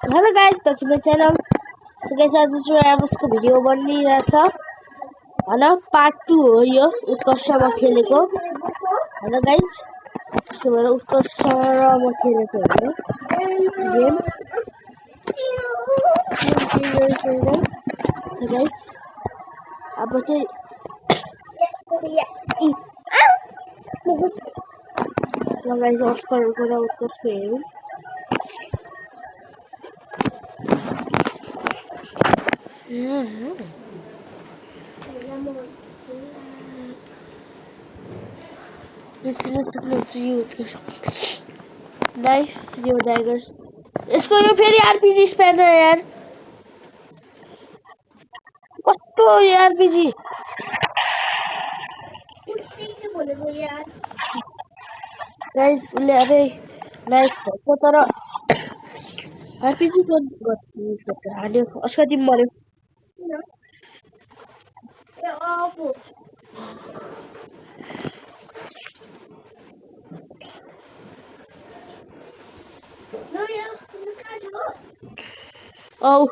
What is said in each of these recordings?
Hello guys, back to my channel. So guys, आज जो एमएक्सको video बनिरहेछ हैन, पार्ट 2 हो यो उत्कर्षमा खेलेको हैन गाइस। के भएर उत्कर्षमा खेलेको हो गेम। सो गाइस, अब चाहिँ ल गाइस, अस्करको र उत्कर्षको हेरौँ। नाइफ यो डाइगर्स यसको यो फेरि आरपीजी स्पेन है यार। कस्तो आरपीजी गाइस, उसले अबे नाइफ भएको तर आरपीजी युज गर्छ। हाल्यो अस्का टिम मर्यो। औ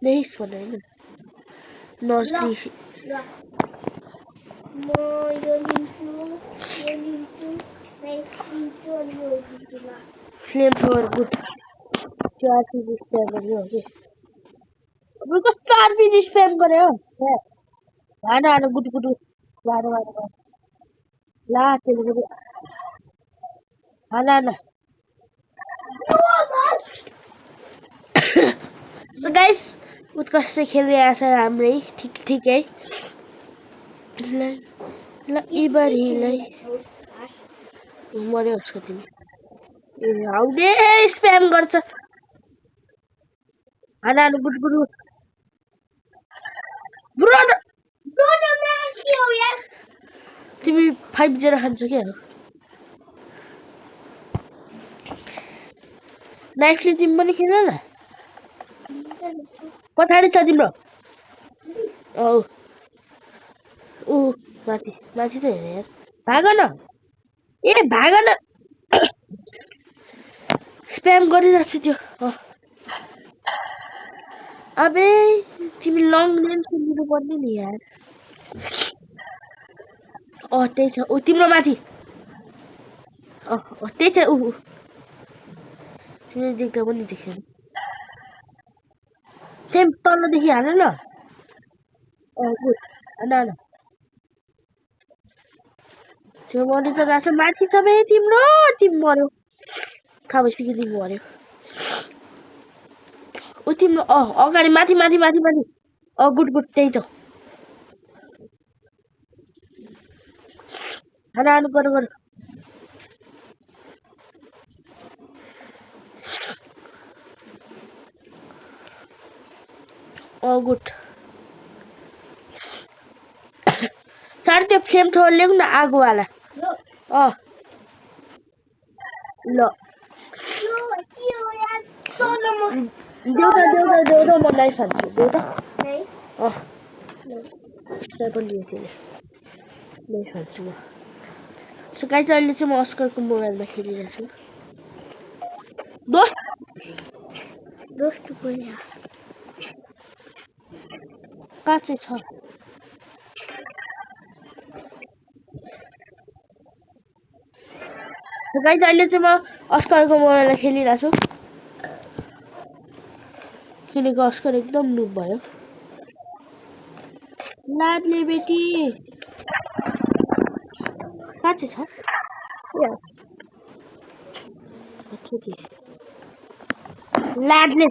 नेक्स्ट भन्नु हैन नर्सली म यो लिन्छु नेक्स्ट लिन्छु अनि यो लिन्छु ल। Flame thrower good. त्यो आरपीजी स्पेम गर्यो के अब कस्तो आरपीजी स्पेम गर्यो हान हान गुड गुड हान हान ला त्यसले हान हान। सो गाइस, उत्कर्ष खेलिरहेको छ राम्रै ठिकै ल इबरीलाई मर्यो उसको तिमी हाउडे स्प्याम गर्छ। हान हान गुड गुड ब्रदर तिमी 5-0 खान्छौ क्या नाइफले तिमी पनि खेल न। पछाडि छ तिम्रो। औ ऊ माथि माथि त हेर यार, भाग न ए भाग न। स्प्याम गरिरहेछ त्यो। अबे तिमी लङ रेन्ज खेल्नु पर्ने नि यार। त्यही छ ऊ तिम्रो माथि। त्यही छ ऊ तिमीले देख्दा पनि देखेन। त्यही तलदेखि हाल न। गुड हान हान। त्यो मर्नु त गएको छ माथि छ बे तिम्रो। तिमी मर्यो थाहा भइसक्यो तिमी मर्यो। ऊ तिम्रो अगाडि माथि माथि माथि माथि गुड गुड त्यही छ। हान हान गर गर। गुड सर त्यो फ्लेम थ्रोवर ल्याउ न आगोवाला। ल देऊ म नाइफ हान्छु देऊ त। स्नाइपर लियो त्यसले नाइफ हान्छु म। सो गाइस, अहिले चाहिँ म अस्करको मोबाइलमा खेलिरहेको छु। दोस्त गयो कहाँ चाहिँ छ। गाइस, अहिले चाहिँ म अस्करको मोबाइलमा खेलिरहेको छु किनकि अस्कर एकदम नुब भयो। लाडले बेटी कहाँ चाहिँ छ लाडले।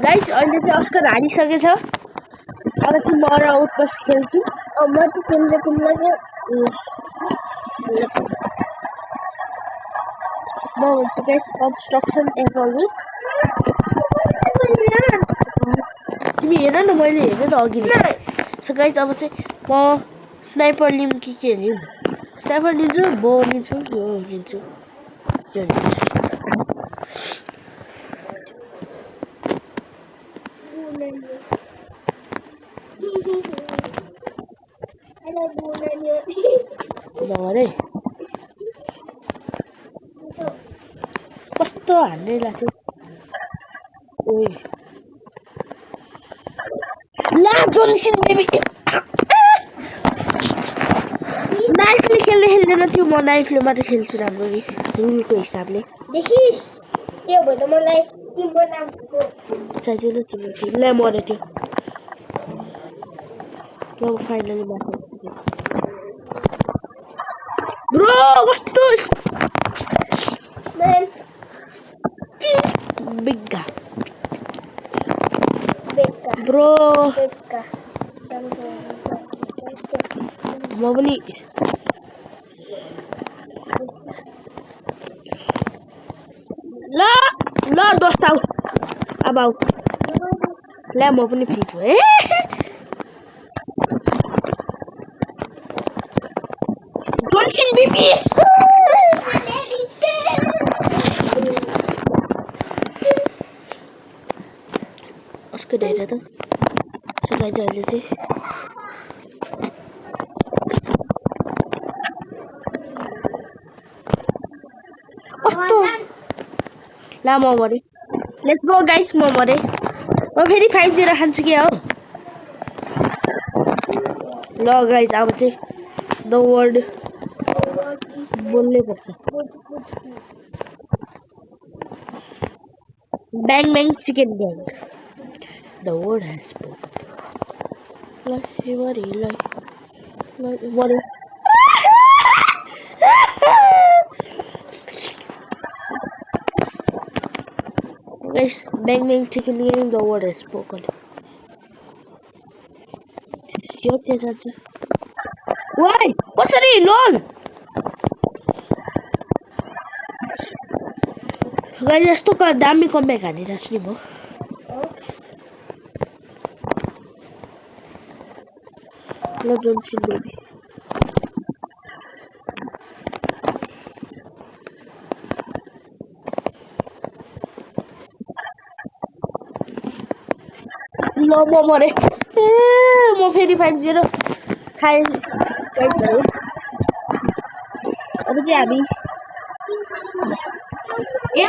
गाइस, अहिले चाहिँ अस्कर हारिसकेछ। अब चाहिँ म र उत्कर्ष खेल्छु। म चाहिँ खेल्ने तिमीलाई म भन्छु गाइस कन्स्ट्रक्सन एज अलवेज। तिमी हेर न मैले हेरेँ त अघि। सो गाइस, अब चाहिँ म स्नाइपर लिऊँ कि के लिऊँ। स्नाइपर लिन्छु बो लिन्छु यो लिन्छु यो लिन्छु। नगरे कस्तो हान्दै लाग्थ्यो ओइ ला जोन्सन बेबी नाइफले खेल्ने खेल्दैन त्यो म नाइफले मात्रै खेल्छु राम्ररी रुलको हिसाबले देखिस् त्यो भएर मलाई तिम्रो नामको चाहिँदैन तिम्रो खेल्नै मर्यो त्यो ल फाइनली माथि ब्रो कस्तो मैम बिग्गा बेका ब्रो बेका म पनि ल ल दोस्त आऊ अब आऊ ल म पनि फ्री छु है जोन्सन बेबी उसको हेर त सगाइ जहिले चाहिँ कस्तो ला म मरे लेट्स गो गाइस म मरे म फेरि 5-0 खान्छु के हो ल गाइस अब चाहिँ द वर्ड बोल्नै पर्छ bang bang chicken bang the word has spoken ल शिवरीलाई मरे Guys, bang bang chicken wing, the word is spoken. Siap ya saja. Why? What's that? LOL. Guys, यस्तो का दामी कमेक हानिरहेछु नि म ल जोन्सन बेबी ल म मरे ए म फेरि 5-0 खाए गाइस हो अब चाहिँ हामी ए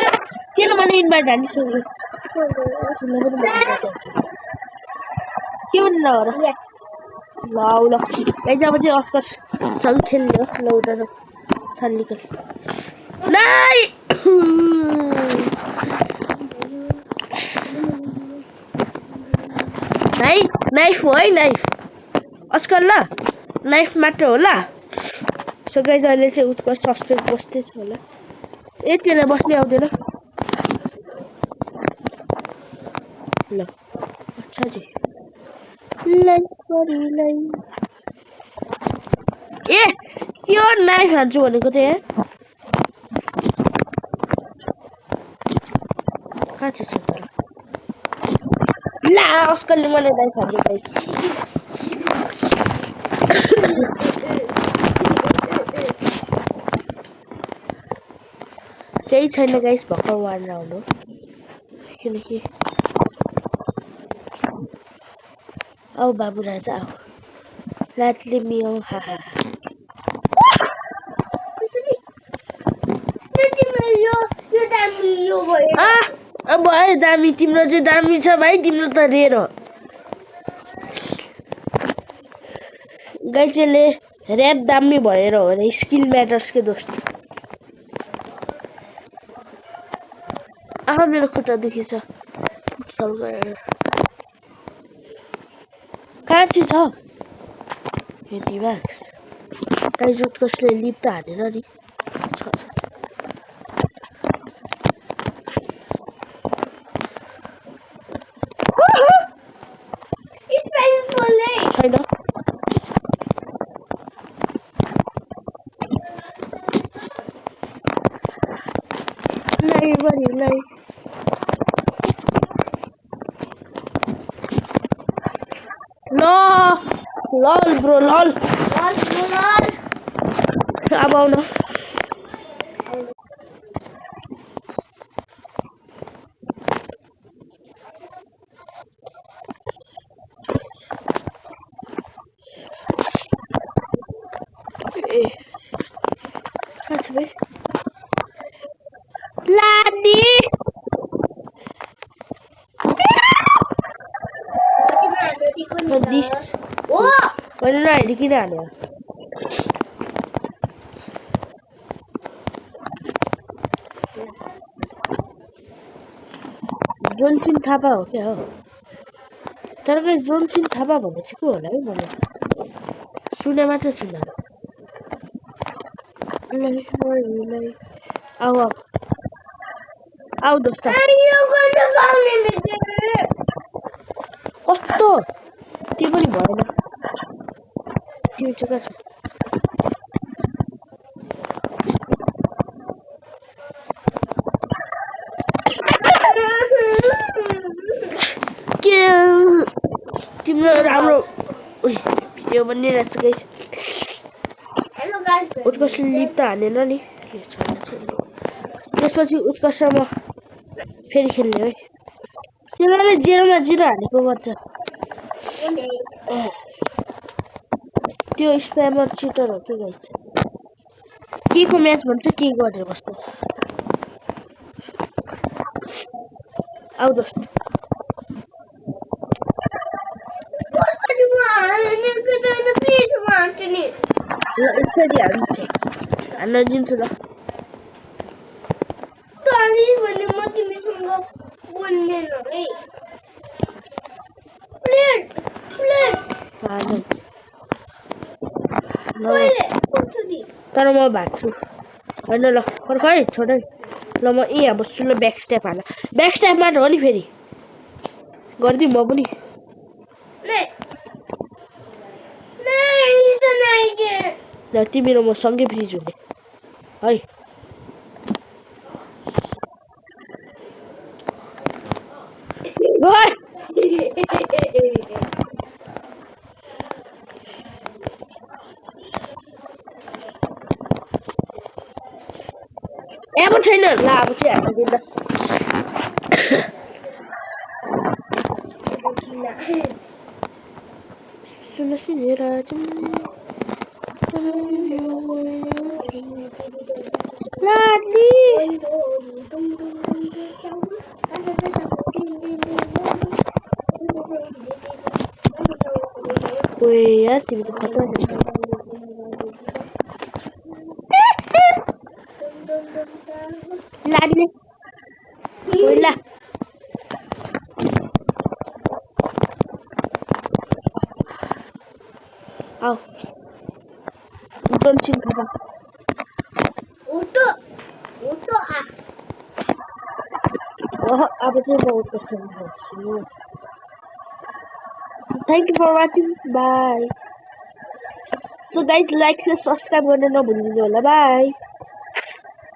किन मैले इन्भाइट हानिसक्यो के भन्नु नगर ल आऊ ल गाइस अब चाहिँ अस्कर सँग खेल्ने हो ल उता छन् निकल नाइ है नाइफ हो है नाइफ अस्कर ल नाइफ मात्र हो ल सो गाइस अहिले चाहिँ उसको सस्पेन्ड बस्दै छ होला ए त्यसलाई बस्नै आउँदैन ल अच्छा जी ए के नाइफ हान्छु भनेको थिएँ कहाँ छ ला अस्करले मलाई नाइफ हान्यो गाइस केही छैन गाइस भर्खर 1 राउन्ड हो किनकि आऊ बाबु राजा आऊ लाटले मियाउ हाहा अब है दामी तिम्रो चाहिँ दामी छ भाइ तिम्रो त रेयर हो गाइसले ऱ्याप दामी भएर हो रे स्किल म्याटर्स के दोस्त आहा मेरो खुट्टा दुखेछ कहाँ चाहिँ छ यो डिभाक्स गाइस कसले लिप त हानेर नि छ छैन नाइ लल ब्रो लल अब आउन ए कहाँ छ बे लाडी दिस ओ मैले नहेरी किन हाल्यो जोनसिन थापा हो क्या हो तर गाइस जोनसिन थापा भन्ने चाहिँ को होला है मैले सुने मात्र सुने आऊ आऊ आऊ दोस्त यो गर्न पाउने कस्तो त्यो पनि भएन त्यो चुका छ के तिम्रो राम्रो भिडियो बनिरहेछ गाइस हेलो गाइस उत्कर्ष लिप त हानेन नि के छ त्यसपछि उत्कर्षमा फेरि खेल्ने है तिमीले 0 मा 0 हानेको गर्छ त्यो स्प्यामर चिटर हो के गाइस के को म्याच भन्छ के गरेर बस्छ आउ दोस्त ल यसरी हान्न दिन्छु ल भने म तिमीसँग बोल्दैन है प्लेट हाल्नु तर म भाग्छु होइन ल खै छोड ल म यहाँ बस्छु ल ब्याक स्ट्याप हाल ब्याक स्ट्याप मात्र हो नि फेरि गरिदिउँ म पनि ल तिमी र म सँगै फ्रिज हुने है अब छैन ल अब चाहिँ हाल्न दिँदा सुन्नुहोस् नि राजन लाडी ओए यार तिमी त खतरा रहेछ लाडीले ओइला आओ जोनसिन थापा अब चाहिँ म उत्कर्ष भन्छु Thank you for watching. Bye. So guys, like, share, subscribe, and don't forget to bye.